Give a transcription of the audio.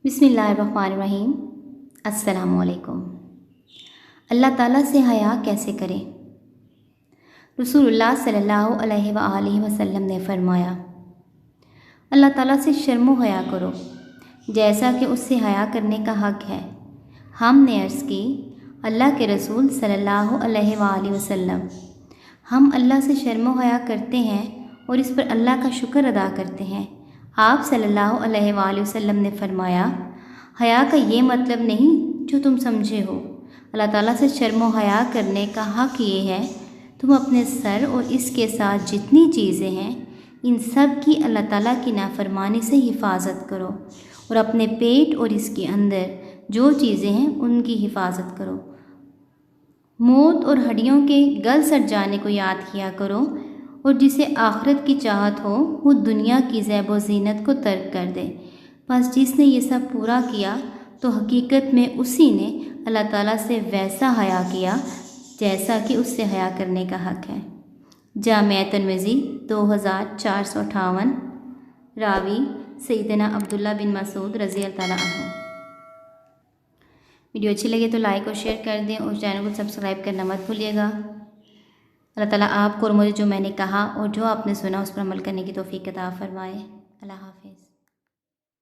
बिस्मिल्लाहिर्रहमानिर्रहीम। अस्सलामुअलैकुम। अल्लाह ताला से हया कैसे करें? रसूलुल्लाह सल्लल्लाहु अलैहि वसल्लम ने फरमाया, अल्लाह ताला से शर्म व हया करो जैसा कि उससे हया करने का हक़ है। हमने अर्ज़ की, अल्लाह के रसूल सल्लल्लाहु अलैहि वसल्लम, हम अल्लाह से शर्म व हया करते हैं और इस पर अल्लाह का शुक्र अदा करते हैं। आप सल्लल्लाहु अलैहि वसल्लम ने फरमाया, हया का ये मतलब नहीं जो तुम समझे हो। अल्लाह ताला से शर्म व हया करने का हक़ ये है, तुम अपने सर और इसके साथ जितनी चीज़ें हैं इन सब की अल्लाह ताला की नाफरमानी से हिफाजत करो और अपने पेट और इसके अंदर जो चीज़ें हैं उनकी हिफाजत करो। मौत और हड्डियों के गल सड़ जाने को याद किया करो और जिसे आखिरत की चाहत हो वो दुनिया की ज़ैब व ज़ीनत को तर्क कर दे। बस जिसने ये सब पूरा किया तो हकीकत में उसी ने अल्लाह ताला से वैसा हया किया जैसा कि उससे हया करने का हक़ है। जामिया तिर्मिज़ी 2458। रावी सैयदना अब्दुल्ला बिन मसूद रज़ी अल्लाह ताला अन्हु। वीडियो अच्छी लगे तो लाइक और शेयर कर दें और चैनल को सब्सक्राइब करना मत भूलिएगा। अल्लाह ताला आपको और मुझे जो मैंने कहा और जो आपने सुना उस पर अमल करने की तौफीक अता फरमाए। अल्लाह हाफ़िज़।